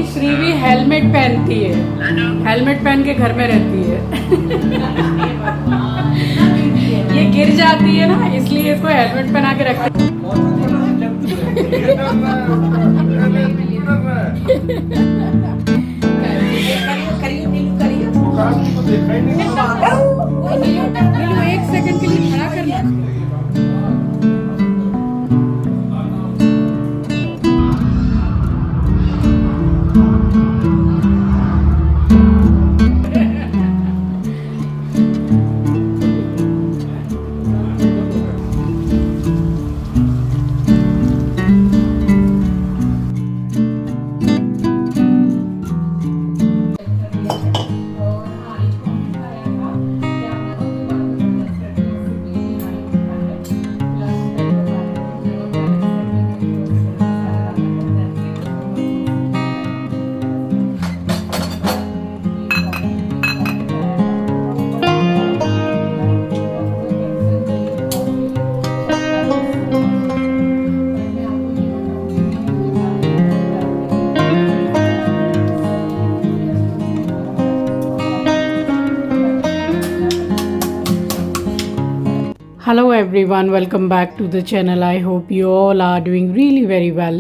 कि श्री भी हेलमेट पहनती है, हेलमेट पहन के घर में रहती है। ये गिर जाती है ना, इसलिए इसको हेलमेट पहना के रखती है। एक सेकंड के लिए खड़ा करना। Hello everyone, welcome back to the channel. I hope you all are doing really very well.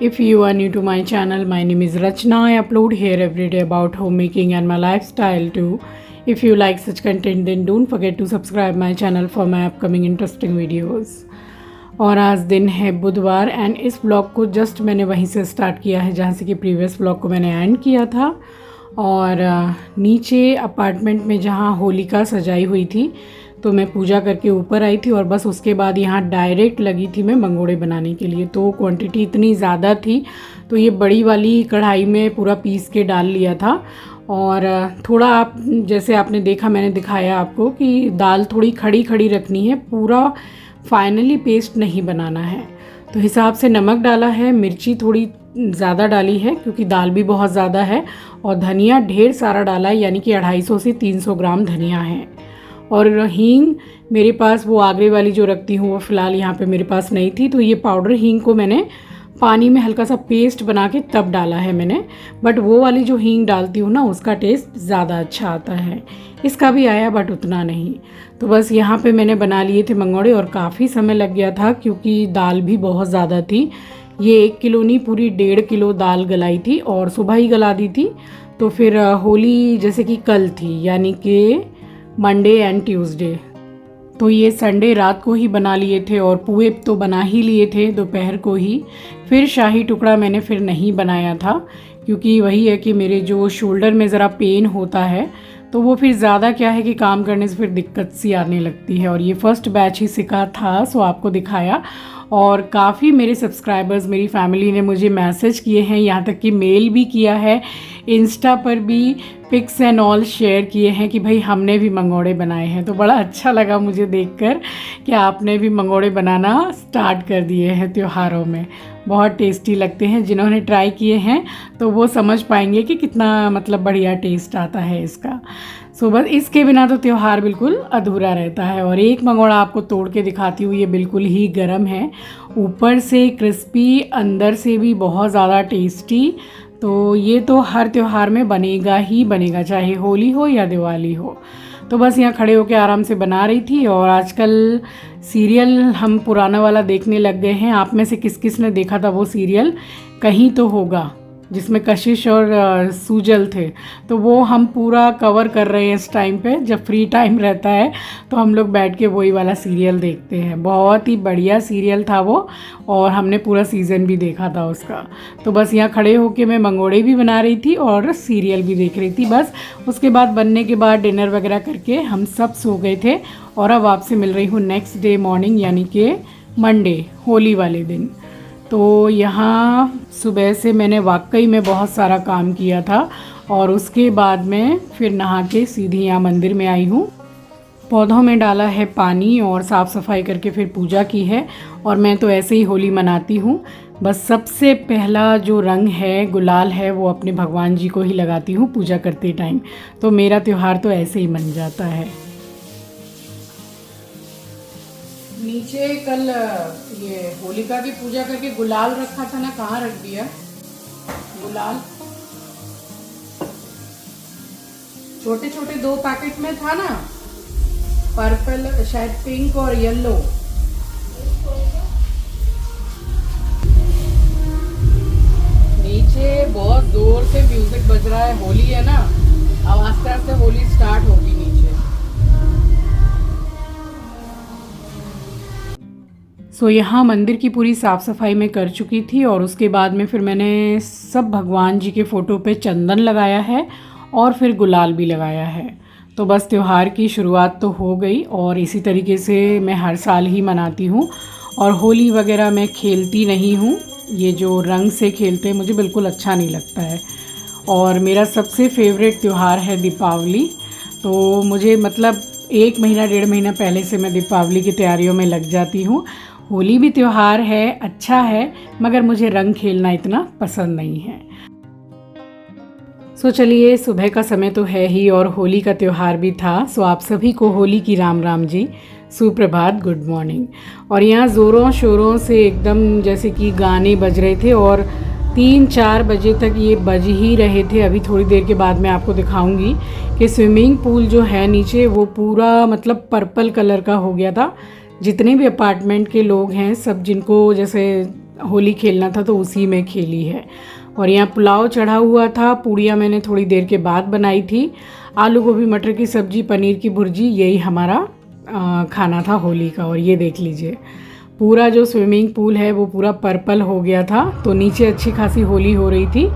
If you are new to my channel, my name is Rachna. I upload here every day about homemaking and my lifestyle too. If you like such content, then don't forget to subscribe my channel for my upcoming interesting videos. और आज दिन है बुधवार and इस blog को just मैंने वहीं से स्टार्ट किया है जहाँ से कि प्रीवियस ब्लॉग को मैंने एंड किया था। और नीचे अपार्टमेंट में जहाँ होलिका सजाई हुई थी तो मैं पूजा करके ऊपर आई थी और बस उसके बाद यहाँ डायरेक्ट लगी थी मैं मंगोड़े बनाने के लिए। तो क्वांटिटी इतनी ज़्यादा थी तो ये बड़ी वाली कढ़ाई में पूरा पीस के डाल लिया था। और थोड़ा आप जैसे आपने देखा, मैंने दिखाया आपको कि दाल थोड़ी खड़ी खड़ी रखनी है, पूरा फाइनली पेस्ट नहीं बनाना है। तो हिसाब से नमक डाला है, मिर्ची थोड़ी ज़्यादा डाली है क्योंकि दाल भी बहुत ज़्यादा है, और धनिया ढेर सारा डाला है, यानी कि 250 से 300 ग्राम धनिया है। और हींग मेरे पास वो आगरे वाली जो रखती हूँ वो फ़िलहाल यहाँ पे मेरे पास नहीं थी, तो ये पाउडर हींग को मैंने पानी में हल्का सा पेस्ट बना के तब डाला है मैंने। बट वो वाली जो हींग डालती हूँ ना उसका टेस्ट ज़्यादा अच्छा आता है, इसका भी आया बट उतना नहीं। तो बस यहाँ पे मैंने बना लिए थे मंगोड़े और काफ़ी समय लग गया था क्योंकि दाल भी बहुत ज़्यादा थी। ये 1 किलो नहीं, पूरी 1.5 किलो दाल गलाई थी और सुबह ही गला दी थी। तो फिर होली जैसे कि कल थी, यानी कि मंडे एंड ट्यूसडे, तो ये संडे रात को ही बना लिए थे और पुए तो बना ही लिए थे दोपहर को ही। फिर शाही टुकड़ा मैंने फिर नहीं बनाया था क्योंकि वही है कि मेरे जो शोल्डर में ज़रा पेन होता है तो वो फिर ज़्यादा क्या है कि काम करने से फिर दिक्कत सी आने लगती है। और ये फर्स्ट बैच ही सीखा था सो आपको दिखाया। और काफ़ी मेरे सब्सक्राइबर्स, मेरी फैमिली ने मुझे मैसेज किए हैं, यहाँ तक कि मेल भी किया है, इंस्टा पर भी पिक्स एंड ऑल शेयर किए हैं कि भाई हमने भी मंगोड़े बनाए हैं। तो बड़ा अच्छा लगा मुझे देखकर कि आपने भी मंगोड़े बनाना स्टार्ट कर दिए हैं त्योहारों में। बहुत टेस्टी लगते हैं, जिन्होंने ट्राई किए हैं तो वो समझ पाएंगे कि कितना मतलब बढ़िया टेस्ट आता है इसका। सो बस इसके बिना तो त्यौहार बिल्कुल अधूरा रहता है। और एक मंगोड़ा आपको तोड़ के दिखाती हूँ, ये बिल्कुल ही गर्म है, ऊपर से क्रिस्पी, अंदर से भी बहुत ज़्यादा टेस्टी। तो ये तो हर त्यौहार में बनेगा ही बनेगा, चाहे होली हो या दिवाली हो। तो बस यहाँ खड़े होकर आराम से बना रही थी। और आजकल सीरियल हम पुराना वाला देखने लग गए हैं। आप में से किस किस ने देखा था वो सीरियल, कहीं तो होगा, जिसमें कशिश और सूजल थे, तो वो हम पूरा कवर कर रहे हैं इस टाइम पे। जब फ्री टाइम रहता है तो हम लोग बैठ के वही वाला सीरियल देखते हैं। बहुत ही बढ़िया सीरियल था वो और हमने पूरा सीज़न भी देखा था उसका। तो बस यहाँ खड़े होके मैं मंगोड़े भी बना रही थी और सीरियल भी देख रही थी। बस उसके बाद बनने के बाद डिनर वगैरह करके हम सब सो गए थे। और अब आपसे मिल रही हूँ नेक्स्ट डे मॉर्निंग, यानी कि मंडे, होली वाले दिन। तो यहाँ सुबह से मैंने वाकई में बहुत सारा काम किया था और उसके बाद में फिर नहा के सीधी यहाँ मंदिर में आई हूँ। पौधों में डाला है पानी और साफ़ सफाई करके फिर पूजा की है। और मैं तो ऐसे ही होली मनाती हूँ, बस सबसे पहला जो रंग है, गुलाल है, वो अपने भगवान जी को ही लगाती हूँ पूजा करते टाइम। तो मेरा त्यौहार तो ऐसे ही मन जाता है। नीचे कल ये होलिका की पूजा करके गुलाल रखा था ना, कहाँ रख दिया गुलाल? छोटे छोटे 2 पैकेट में था ना, पर्पल, शायद पिंक और येलो। नीचे बहुत जोर से म्यूजिक बज रहा है, होली है ना, अब आस्ते आस्ते होली स्टार्ट होगी नीचे। सो यहाँ मंदिर की पूरी साफ़ सफाई मैं कर चुकी थी और उसके बाद में फिर मैंने सब भगवान जी के फ़ोटो पे चंदन लगाया है और फिर गुलाल भी लगाया है। तो बस त्यौहार की शुरुआत तो हो गई और इसी तरीके से मैं हर साल ही मनाती हूँ। और होली वगैरह मैं खेलती नहीं हूँ, ये जो रंग से खेलते हैं मुझे बिल्कुल अच्छा नहीं लगता है। और मेरा सबसे फेवरेट त्यौहार है दीपावली। तो मुझे मतलब 1 महीना 1.5 महीना पहले से मैं दीपावली की तैयारियों में लग जाती हूँ। होली भी त्यौहार है, अच्छा है, मगर मुझे रंग खेलना इतना पसंद नहीं है। सो चलिए, सुबह का समय तो है ही और होली का त्यौहार भी था। सो आप सभी को होली की राम राम जी, सुप्रभात, गुड मॉर्निंग। और यहाँ ज़ोरों शोरों से एकदम जैसे कि गाने बज रहे थे और 3-4 बजे तक ये बज ही रहे थे। अभी थोड़ी देर के बाद मैं आपको दिखाऊंगी कि स्विमिंग पूल जो है नीचे वो पूरा मतलब पर्पल कलर का हो गया था। जितने भी अपार्टमेंट के लोग हैं सब, जिनको जैसे होली खेलना था तो उसी में खेली है। और यहाँ पुलाव चढ़ा हुआ था, पूड़ियाँ मैंने थोड़ी देर के बाद बनाई थी, आलू गोभी मटर की सब्ज़ी, पनीर की भुर्जी, यही हमारा खाना था होली का। और ये देख लीजिए, पूरा जो स्विमिंग पूल है वो पूरा पर्पल हो गया था। तो नीचे अच्छी खासी होली हो रही थी।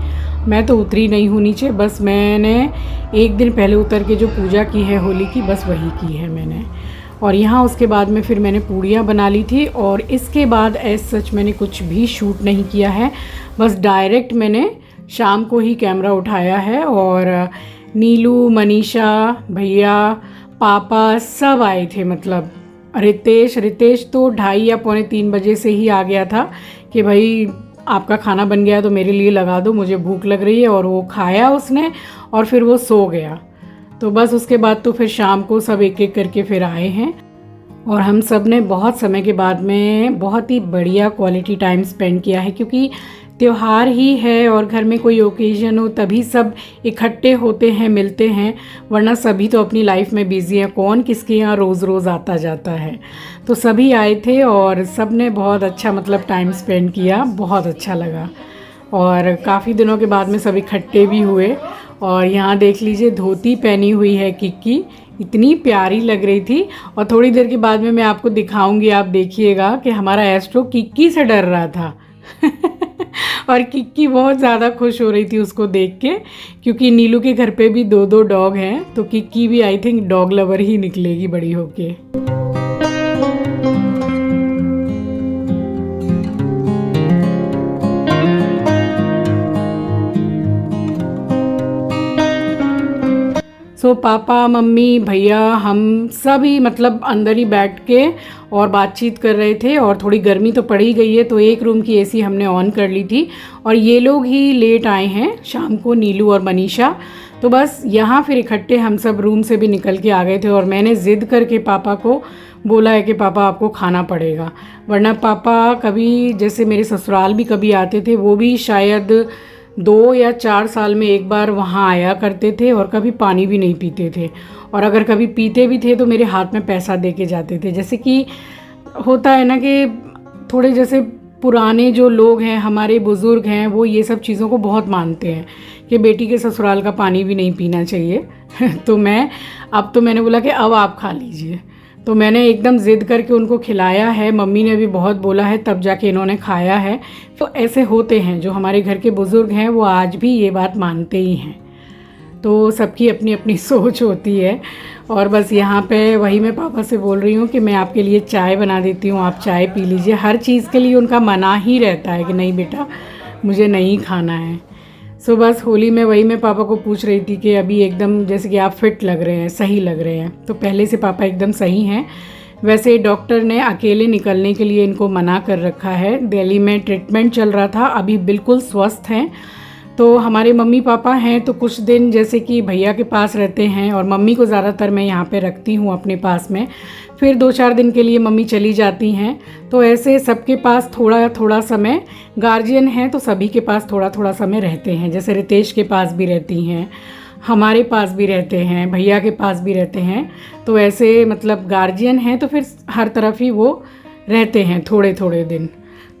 मैं तो उतरी नहीं हूँ नीचे, बस मैंने 1 दिन पहले उतर के जो पूजा की है होली की, बस वही की है मैंने। और यहाँ उसके बाद में फिर मैंने पूड़ियाँ बना ली थी और इसके बाद एज सच मैंने कुछ भी शूट नहीं किया है। बस डायरेक्ट मैंने शाम को ही कैमरा उठाया है। और नीलू, मनीषा, भैया, पापा सब आए थे। मतलब रितेश तो 2:30 या 2:45 बजे से ही आ गया था कि भाई आपका खाना बन गया तो मेरे लिए लगा दो, मुझे भूख लग रही है। और वो खाया उसने और फिर वो सो गया। तो बस उसके बाद तो फिर शाम को सब एक एक करके फिर आए हैं और हम सब ने बहुत समय के बाद में बहुत ही बढ़िया क्वालिटी टाइम स्पेंड किया है। क्योंकि त्यौहार ही है और घर में कोई ओकेजन हो तभी सब इकट्ठे होते हैं, मिलते हैं, वरना सभी तो अपनी लाइफ में बिजी हैं। कौन किसके यहाँ रोज़ रोज़ आता जाता है। तो सभी आए थे और सब ने बहुत अच्छा मतलब टाइम स्पेंड किया, बहुत अच्छा लगा। और काफ़ी दिनों के बाद में सब इकट्ठे भी हुए। और यहाँ देख लीजिए, धोती पहनी हुई है किक्की, इतनी प्यारी लग रही थी। और थोड़ी देर के बाद में मैं आपको दिखाऊंगी, आप देखिएगा कि हमारा एस्ट्रो किक्की से डर रहा था और किक्की बहुत ज़्यादा खुश हो रही थी उसको देख के, क्योंकि नीलू के घर पे भी 2 डॉग हैं। तो किक्की भी आई थिंक डॉग लवर ही निकलेगी बड़ी होके। सो पापा, मम्मी, भैया, हम सभी मतलब अंदर ही बैठ के और बातचीत कर रहे थे। और थोड़ी गर्मी तो पड़ ही गई है तो एक रूम की एसी हमने ऑन कर ली थी। और ये लोग ही लेट आए हैं शाम को, नीलू और मनीषा। तो बस यहाँ फिर इकट्ठे हम सब रूम से भी निकल के आ गए थे। और मैंने ज़िद करके पापा को बोला है कि पापा आपको खाना पड़ेगा, वरना पापा कभी जैसे मेरे ससुराल भी कभी आते थे, वो भी शायद 2 या 4 साल में एक बार वहाँ आया करते थे और कभी पानी भी नहीं पीते थे। और अगर कभी पीते भी थे तो मेरे हाथ में पैसा दे के जाते थे। जैसे कि होता है ना कि थोड़े जैसे पुराने जो लोग हैं, हमारे बुज़ुर्ग हैं, वो ये सब चीज़ों को बहुत मानते हैं कि बेटी के ससुराल का पानी भी नहीं पीना चाहिए तो मैंने बोला कि अब आप खा लीजिए। तो मैंने एकदम ज़िद करके उनको खिलाया है। मम्मी ने भी बहुत बोला है तब जाके इन्होंने खाया है। तो ऐसे होते हैं, जो हमारे घर के बुज़ुर्ग हैं वो आज भी ये बात मानते ही हैं। तो सबकी अपनी अपनी सोच होती है। और बस यहाँ पे वही मैं पापा से बोल रही हूँ कि मैं आपके लिए चाय बना देती हूँ, आप चाय पी लीजिए। हर चीज़ के लिए उनका मना ही रहता है कि नहीं बेटा मुझे नहीं खाना है। सो बस होली में वही मैं पापा को पूछ रही थी कि अभी एकदम जैसे कि आप फिट लग रहे हैं, सही लग रहे हैं। तो पहले से पापा एकदम सही हैं। वैसे डॉक्टर ने अकेले निकलने के लिए इनको मना कर रखा है। दिल्ली में ट्रीटमेंट चल रहा था, अभी बिल्कुल स्वस्थ हैं। तो हमारे मम्मी पापा हैं तो कुछ दिन जैसे कि भैया के पास रहते हैं और मम्मी को ज़्यादातर मैं यहाँ पे रखती हूँ अपने पास में। फिर 2-4 दिन के लिए मम्मी चली जाती हैं। तो ऐसे सबके पास थोड़ा थोड़ा समय, गार्जियन हैं तो सभी के पास थोड़ा थोड़ा समय रहते हैं। जैसे रितेश के पास भी रहती हैं, हमारे पास भी रहते हैं, भैया के पास भी रहते हैं। तो ऐसे मतलब गार्जियन हैं तो फिर हर तरफ ही वो रहते हैं थोड़े थोड़े दिन।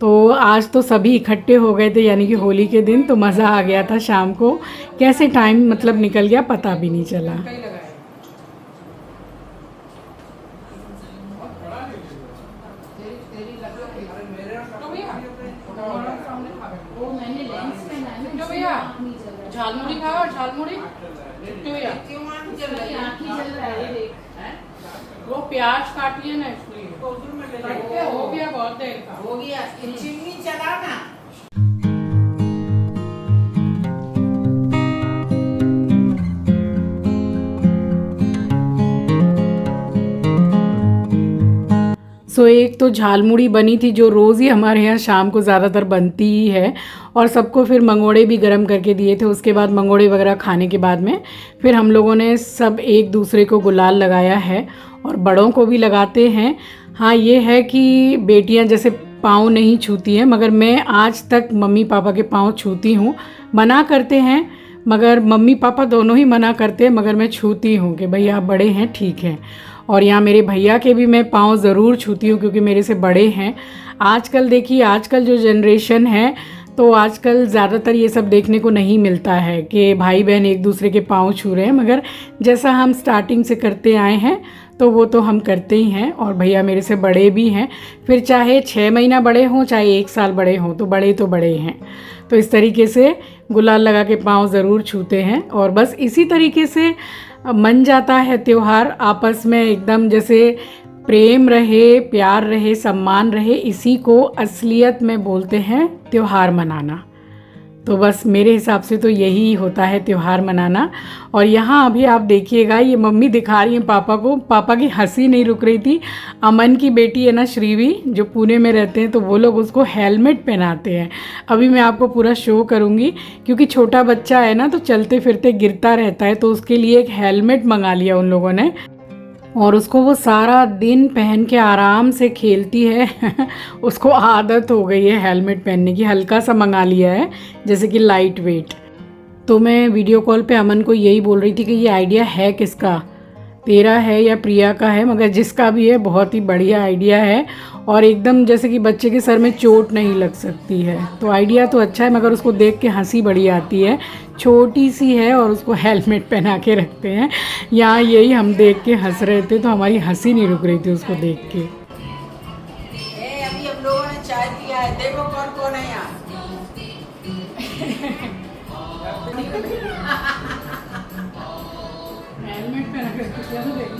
तो आज तो सभी इकट्ठे हो गए थे, यानी कि होली के दिन, तो मज़ा आ गया था। शाम को कैसे टाइम मतलब निकल गया पता भी नहीं चला। झालमुड़ी खाओ, झालमुड़ी वो प्याज काटिए ना, इसलिए हो गया बहुत देर का, हो गया। चिमनी चला ना। सो एक तो झालमुड़ी बनी थी जो रोज़ ही हमारे यहाँ शाम को ज़्यादातर बनती ही है, और सबको फिर मंगोड़े भी गरम करके दिए थे। उसके बाद मंगोड़े वगैरह खाने के बाद में फिर हम लोगों ने सब एक दूसरे को गुलाल लगाया है और बड़ों को भी लगाते हैं। हाँ, ये है कि बेटियाँ जैसे पाँव नहीं छूती हैं, मगर मैं आज तक मम्मी पापा के पाँव छूती हूँ। मना करते हैं, मगर मम्मी पापा दोनों ही मना करते हैं, मगर मैं छूती हूँ कि भई आप बड़े हैं, ठीक है। और यहाँ मेरे भैया के भी मैं पाँव ज़रूर छूती हूँ क्योंकि मेरे से बड़े हैं। आजकल देखिए, आजकल जो जनरेशन है तो आजकल ज़्यादातर ये सब देखने को नहीं मिलता है कि भाई बहन एक दूसरे के पाँव छू रहे हैं, मगर जैसा हम स्टार्टिंग से करते आए हैं तो वो तो हम करते ही हैं। और भैया मेरे से बड़े भी हैं, फिर चाहे 6 महीना बड़े हों चाहे 1 साल बड़े हों, तो बड़े हैं। तो इस तरीके से गुलाल लगा के पाँव ज़रूर छूते हैं। और बस इसी तरीके से मन जाता है त्यौहार, आपस में एकदम जैसे प्रेम रहे, प्यार रहे, सम्मान रहे, इसी को असलियत में बोलते हैं त्यौहार मनाना। तो बस मेरे हिसाब से तो यही होता है त्यौहार मनाना। और यहाँ अभी आप देखिएगा, ये मम्मी दिखा रही हैं पापा को, पापा की हंसी नहीं रुक रही थी। अमन की बेटी है ना श्रीवी, जो पुणे में रहते हैं, तो वो लोग उसको हेलमेट पहनाते हैं। अभी मैं आपको पूरा शो करूँगी, क्योंकि छोटा बच्चा है ना तो चलते फिरते गिरता रहता है, तो उसके लिए एक हेलमेट मंगा लिया उन लोगों ने, और उसको वो सारा दिन पहन के आराम से खेलती है। उसको आदत हो गई है हेलमेट पहनने की। हल्का सा मंगा लिया है, जैसे कि लाइट वेट। तो मैं वीडियो कॉल पे अमन को यही बोल रही थी कि ये आइडिया है किसका, तेरा है या प्रिया का है, मगर जिसका भी है बहुत ही बढ़िया आइडिया है। और एकदम जैसे कि बच्चे के सर में चोट नहीं लग सकती है। तो आइडिया तो अच्छा है, मगर उसको देख के हंसी बड़ी आती है। छोटी सी है और उसको हेलमेट पहना के रखते हैं। यहाँ यही हम देख के हंस रहे थे, तो हमारी हंसी नहीं रुक रही थी उसको देख के। अभी हम लोगों ने चाय पिया है, देखो कौन कौन है यहाँ। हेलमेट पहना के तो देखो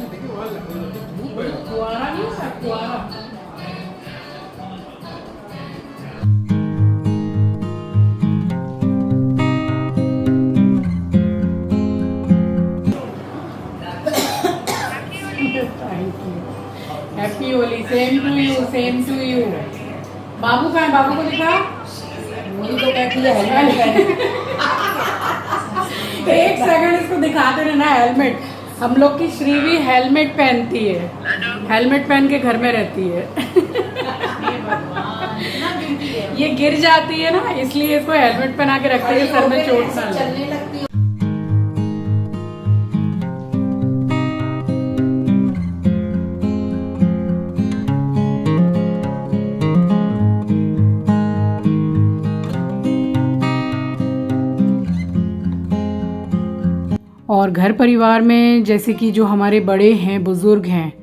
कुआरा नहीं होता, कुआरा। Happy Holi, same to you, same to you. बाबू कहाँ है, बाबू को दिखा। मुझे तो कहती है हेलमेट। एक सेकंड इसको दिखाते रहना हेलमेट। हम लोग की श्री भी हेलमेट पहनती है, हेलमेट पहन के घर में रहती है। ये गिर जाती है ना, इसलिए इसको हेलमेट पहना के रखते हैं, सर में चोट ना लगे। और घर परिवार में जैसे कि जो हमारे बड़े हैं, बुज़ुर्ग हैं,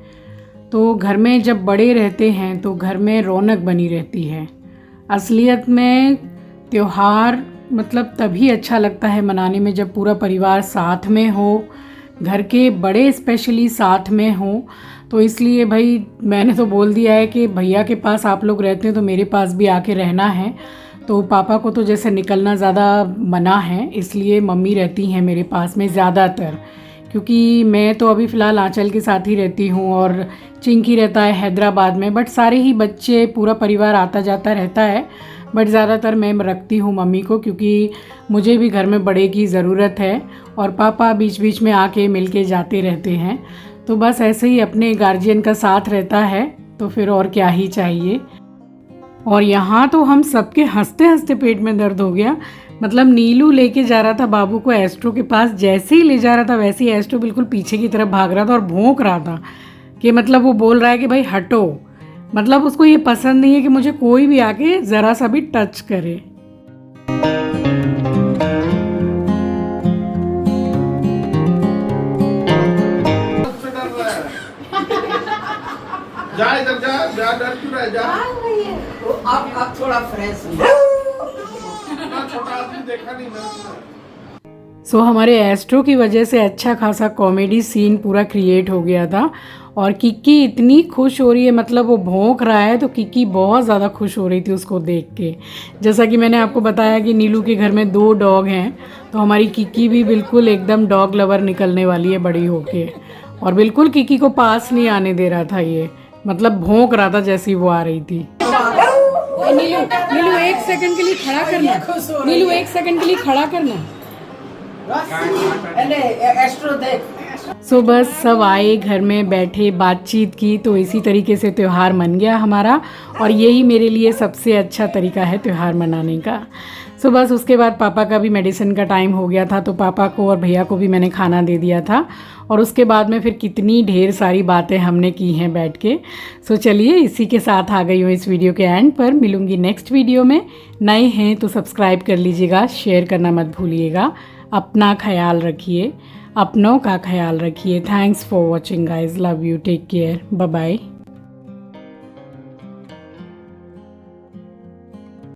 तो घर में जब बड़े रहते हैं तो घर में रौनक बनी रहती है। असलियत में त्यौहार मतलब तभी अच्छा लगता है मनाने में जब पूरा परिवार साथ में हो, घर के बड़े स्पेशली साथ में हो। तो इसलिए भाई मैंने तो बोल दिया है कि भैया के पास आप लोग रहते हैं तो मेरे पास भी आके रहना है। तो पापा को तो जैसे निकलना ज़्यादा मना है, इसलिए मम्मी रहती हैं मेरे पास में ज़्यादातर, क्योंकि मैं तो अभी फ़िलहाल आंचल के साथ ही रहती हूँ और चिंकी रहता है हैदराबाद में। बट सारे ही बच्चे, पूरा परिवार आता जाता रहता है, बट ज़्यादातर मैं रखती हूँ मम्मी को, क्योंकि मुझे भी घर में बड़े की ज़रूरत है और पापा बीच बीच में आके मिल के जाते रहते हैं। तो बस ऐसे ही अपने गार्जियन का साथ रहता है, तो फिर और क्या ही चाहिए। और यहाँ तो हम सबके हंसते हंसते पेट में दर्द हो गया। मतलब नीलू लेके जा रहा था बाबू को एस्ट्रो के पास, जैसे ही ले जा रहा था वैसे ही एस्ट्रो बिल्कुल पीछे की तरफ भाग रहा था और भौंक रहा था कि मतलब वो बोल रहा है कि भाई हटो, मतलब उसको ये पसंद नहीं है कि मुझे कोई भी आके ज़रा सा भी टच करे। जा इधर जा, जा डर क्यों रहा है, जा। तो अब थोड़ा फ्रेश हो। इतना छोटा आदमी देखा नहीं मैंने। सो हमारे एस्ट्रो की वजह से अच्छा खासा कॉमेडी सीन पूरा क्रिएट हो गया था और किक्की इतनी खुश हो रही है, मतलब वो भौंक रहा है तो किक्की बहुत ज़्यादा खुश हो रही थी उसको देख के। जैसा कि मैंने आपको बताया कि नीलू के घर में 2 डॉग हैं, तो हमारी किक्की भी बिल्कुल एकदम डॉग लवर निकलने वाली है बड़ी होके, और बिल्कुल किक्की को पास नहीं आने दे रहा था ये, मतलब भौंक रहा था जैसी वो आ रही थी। नीलू नीलू 1 सेकंड के लिए खड़ा करना, नीलू 1 सेकंड के लिए खड़ा करना। एस्ट्रो देख। सो बस सब आए, घर में बैठे, बातचीत की, तो इसी तरीके से त्यौहार मन गया हमारा, और यही मेरे लिए सबसे अच्छा तरीका है त्यौहार मनाने का। सो बस उसके बाद पापा का भी मेडिसिन का टाइम हो गया था, तो पापा को और भैया को भी मैंने खाना दे दिया था, और उसके बाद में फिर कितनी ढेर सारी बातें हमने की हैं बैठ के। सो चलिए इसी के साथ आ गई हूँ इस वीडियो के एंड पर। मिलूँगी नेक्स्ट वीडियो में। नए हैं तो सब्सक्राइब कर लीजिएगा, शेयर करना मत भूलिएगा। अपना ख्याल रखिए, अपनों का ख्याल रखिए। Thanks for watching guys, love you, take care, bye bye.